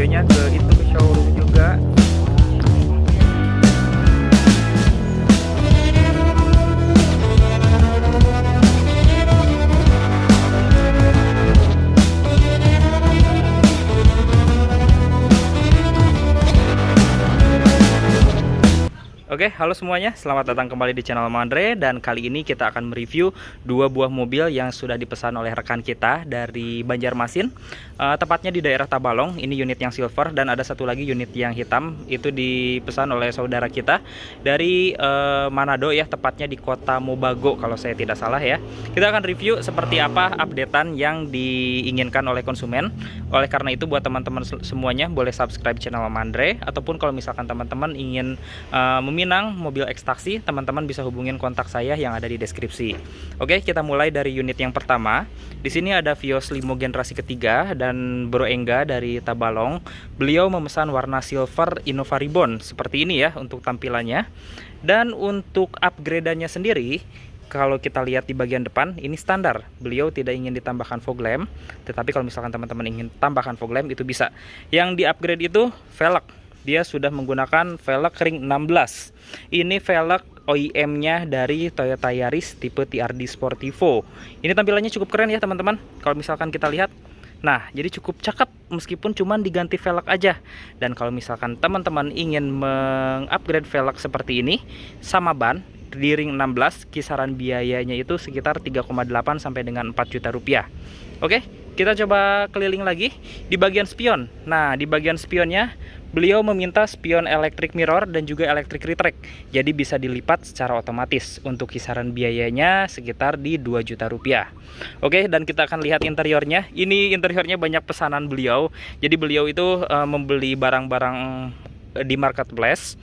videonya ke showroom juga. Oke, halo semuanya, selamat datang kembali di channel Om Andre. Dan kali ini kita akan mereview dua buah mobil yang sudah dipesan oleh rekan kita dari Banjarmasin, tepatnya di daerah Tabalong. Ini unit yang silver, dan ada satu lagi unit yang hitam. Itu dipesan oleh saudara kita dari Manado ya, tepatnya di kota Mobago kalau saya tidak salah ya. Kita akan review seperti apa updatean yang diinginkan oleh konsumen. Oleh karena itu, buat teman-teman semuanya boleh subscribe channel Om Andre, ataupun kalau misalkan teman-teman ingin meminang mobil ekstaksi, teman-teman bisa hubungin kontak saya yang ada di deskripsi. Oke, kita mulai dari unit yang pertama. Di sini ada Vios Limo generasi ketiga dan Bro Engga dari Tabalong. Beliau memesan warna silver Innova Ribbon seperti ini ya untuk tampilannya. Dan untuk upgrade-nya sendiri, kalau kita lihat di bagian depan, ini standar. Beliau tidak ingin ditambahkan fog lamp, tetapi kalau misalkan teman-teman ingin tambahkan fog lamp itu bisa. Yang di upgrade itu velg. Dia sudah menggunakan velg ring 16. Ini velg OEM-nya dari Toyota Yaris tipe TRD Sportivo. Ini tampilannya cukup keren ya teman-teman. Kalau misalkan kita lihat, nah jadi cukup cakep meskipun cuman diganti velg aja. Dan kalau misalkan teman-teman ingin mengupgrade velg seperti ini sama ban di ring 16, kisaran biayanya itu sekitar 3,8 sampai dengan 4 juta rupiah. Oke, kita coba keliling lagi di bagian spion. Nah, di bagian spionnya beliau meminta spion electric mirror dan juga electric retract. Jadi bisa dilipat secara otomatis. Untuk kisaran biayanya sekitar di 2 juta rupiah. Oke, dan kita akan lihat interiornya. Ini interiornya banyak pesanan beliau. Jadi beliau itu membeli barang-barang di marketplace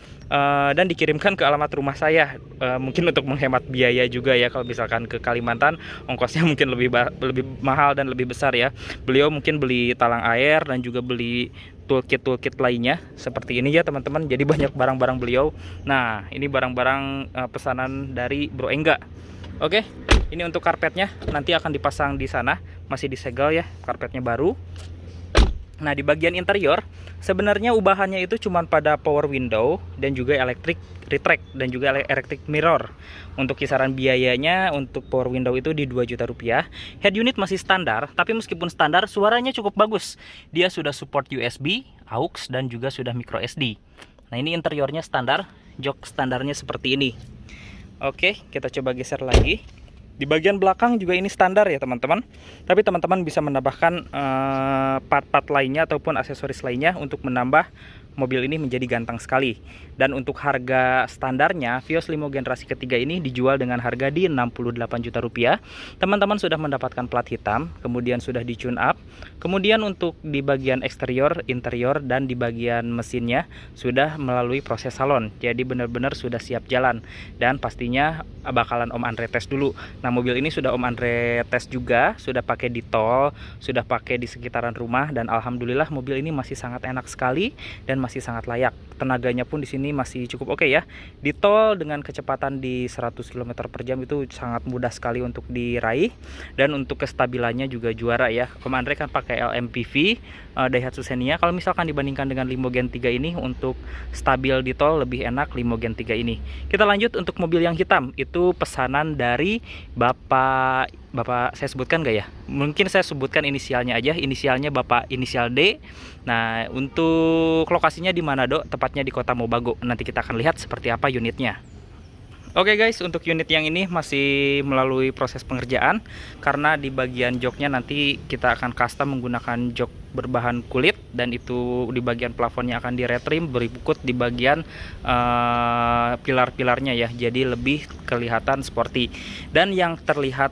dan dikirimkan ke alamat rumah saya, mungkin untuk menghemat biaya juga ya. Kalau misalkan ke Kalimantan ongkosnya mungkin lebih mahal dan lebih besar ya. Beliau mungkin beli talang air dan juga beli toolkit lainnya seperti ini ya teman-teman. Jadi banyak barang-barang beliau. Nah, ini barang-barang pesanan dari Bro Engga. Oke, ini untuk karpetnya nanti akan dipasang di sana, masih disegel ya, karpetnya baru. Nah, di bagian interior sebenarnya ubahannya itu cuma pada power window dan juga electric retract dan juga electric mirror. Untuk kisaran biayanya untuk power window itu di 2 juta rupiah. Head unit masih standar, tapi meskipun standar suaranya cukup bagus. Dia sudah support USB, AUX dan juga sudah micro SD. Nah, ini interiornya standar, jok standarnya seperti ini. Oke, kita coba geser lagi. Di bagian belakang juga ini standar ya teman-teman. Tapi teman-teman bisa menambahkan part-part lainnya ataupun aksesoris lainnya untuk menambah mobil ini menjadi ganteng sekali. Dan untuk harga standarnya Vios Limo generasi ketiga ini dijual dengan harga di 68 juta rupiah. Teman-teman sudah mendapatkan plat hitam, kemudian sudah di tune up. Kemudian untuk di bagian eksterior, interior dan di bagian mesinnya sudah melalui proses salon. Jadi benar-benar sudah siap jalan. Dan pastinya bakalan Om Andre tes dulu. Nah, mobil ini sudah Om Andre tes juga, sudah pakai di tol, sudah pakai di sekitaran rumah, dan alhamdulillah mobil ini masih sangat enak sekali dan masih sangat layak. Tenaganya pun di sini masih cukup oke ya. Di tol dengan kecepatan di 100 km per jam itu sangat mudah sekali untuk diraih, dan untuk kestabilannya juga juara ya. Om Andre kan pakai LMPV Daihatsu Xenia. Kalau misalkan dibandingkan dengan Limo Gen 3 ini, untuk stabil di tol lebih enak Limo Gen 3 ini. Kita lanjut untuk mobil yang hitam. Itu pesanan dari Bapak saya sebutkan gak ya? Mungkin saya sebutkan inisialnya aja. Inisialnya Bapak inisial D. Nah, untuk lokasinya di Manado, tepatnya di kota Mobago. Nanti kita akan lihat seperti apa unitnya. Oke guys, untuk unit yang ini masih melalui proses pengerjaan, karena di bagian joknya nanti kita akan custom menggunakan jok berbahan kulit, dan itu di bagian plafonnya akan di retrim, beri bukut di bagian pilar-pilarnya ya, jadi lebih kelihatan sporty. Dan yang terlihat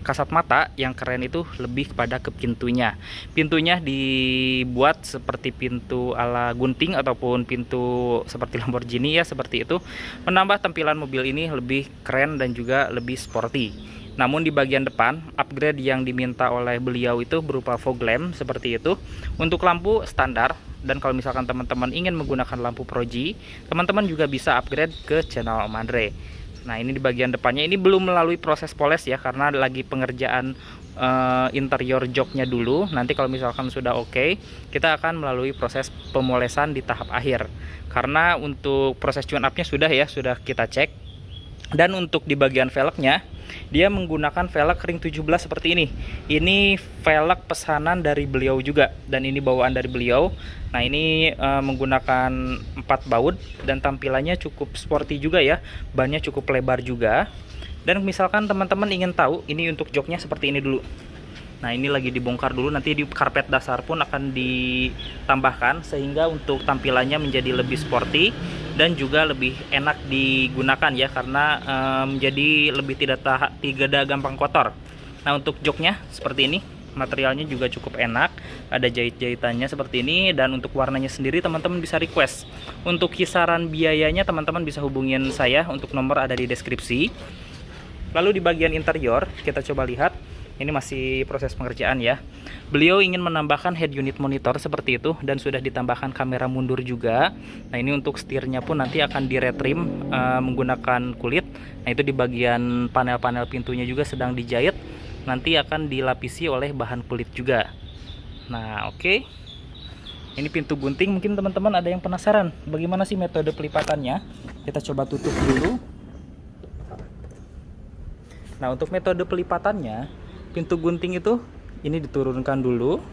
kasat mata yang keren itu lebih kepada ke pintunya. Pintunya dibuat seperti pintu ala gunting ataupun pintu seperti Lamborghini ya, seperti itu. Menambah tampilan mobil ini lebih keren dan juga lebih sporty. Namun di bagian depan, upgrade yang diminta oleh beliau itu berupa fog lamp seperti itu. Untuk lampu standar, dan kalau misalkan teman-teman ingin menggunakan lampu Pro G, teman-teman juga bisa upgrade ke channel Om Andre. Nah, ini di bagian depannya ini belum melalui proses poles ya, karena lagi pengerjaan interior joknya dulu. Nanti kalau misalkan sudah oke, kita akan melalui proses pemolesan di tahap akhir. Karena untuk proses tune up-nya sudah kita cek. Dan untuk di bagian velgnya, dia menggunakan velg ring 17 seperti ini. Ini velg pesanan dari beliau juga, dan ini bawaan dari beliau. Nah, ini menggunakan 4 baut dan tampilannya cukup sporty juga ya. Bannya cukup lebar juga. Dan misalkan teman-teman ingin tahu, ini untuk joknya seperti ini dulu. Nah, ini lagi dibongkar dulu, nanti di karpet dasar pun akan ditambahkan sehingga untuk tampilannya menjadi lebih sporty dan juga lebih enak digunakan ya, karena menjadi lebih tidak gampang kotor. Nah, untuk joknya seperti ini, materialnya juga cukup enak, ada jahit-jahitannya seperti ini, dan untuk warnanya sendiri teman-teman bisa request. Untuk kisaran biayanya teman-teman bisa hubungin saya, untuk nomor ada di deskripsi. Lalu di bagian interior kita coba lihat, ini masih proses pengerjaan ya. Beliau ingin menambahkan head unit monitor seperti itu, dan sudah ditambahkan kamera mundur juga. Nah, ini untuk setirnya pun nanti akan di-retrim menggunakan kulit. Nah, itu di bagian panel-panel pintunya juga sedang dijahit, nanti akan dilapisi oleh bahan kulit juga. Nah, oke. Ini pintu gunting, mungkin teman-teman ada yang penasaran bagaimana sih metode pelipatannya. Kita coba tutup dulu. Nah, untuk metode pelipatannya, pintu gunting itu ini diturunkan dulu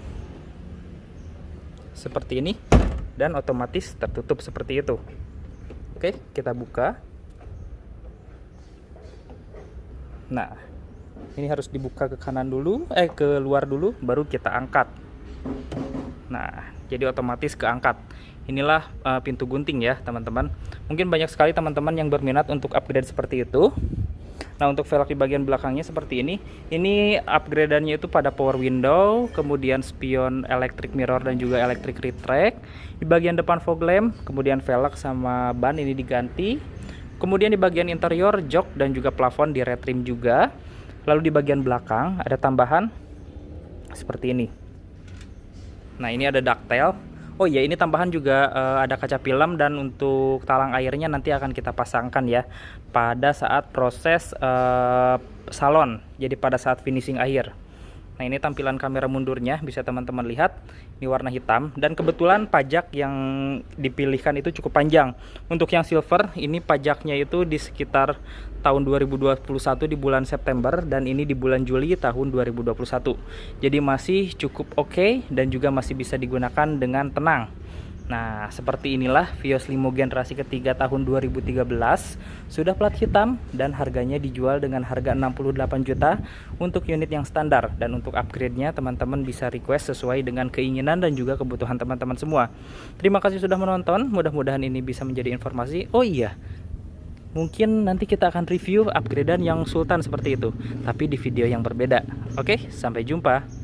seperti ini, dan otomatis tertutup seperti itu. Oke, kita buka. Nah, ini harus dibuka ke kanan dulu, ke luar dulu, baru kita angkat. Nah, jadi otomatis keangkat. Inilah pintu gunting ya teman-teman. Mungkin banyak sekali teman-teman yang berminat untuk upgrade seperti itu. Nah, untuk velg di bagian belakangnya seperti ini. Ini upgradeannya itu pada power window, kemudian spion electric mirror dan juga electric retract. Di bagian depan fog lamp, kemudian velg sama ban ini diganti. Kemudian di bagian interior jok dan juga plafon di retrim juga. Lalu di bagian belakang ada tambahan seperti ini. Nah, ini ada ductile. Oh iya, ini tambahan juga ada kaca film, dan untuk talang airnya nanti akan kita pasangkan ya pada saat proses salon, jadi pada saat finishing akhir. Nah, ini tampilan kamera mundurnya, bisa teman-teman lihat, ini warna hitam, dan kebetulan pajak yang dipilihkan itu cukup panjang. Untuk yang silver, ini pajaknya itu di sekitar tahun 2021 di bulan September, dan ini di bulan Juli tahun 2021. Jadi masih cukup oke, dan juga masih bisa digunakan dengan tenang. Nah, seperti inilah Vios Limo generasi ketiga tahun 2013, sudah plat hitam, dan harganya dijual dengan harga 68 juta untuk unit yang standar. Dan untuk upgrade-nya teman-teman bisa request sesuai dengan keinginan dan juga kebutuhan teman-teman semua. Terima kasih sudah menonton, mudah-mudahan ini bisa menjadi informasi. Oh iya, mungkin nanti kita akan review upgradean yang Sultan seperti itu, tapi di video yang berbeda. Oke, sampai jumpa.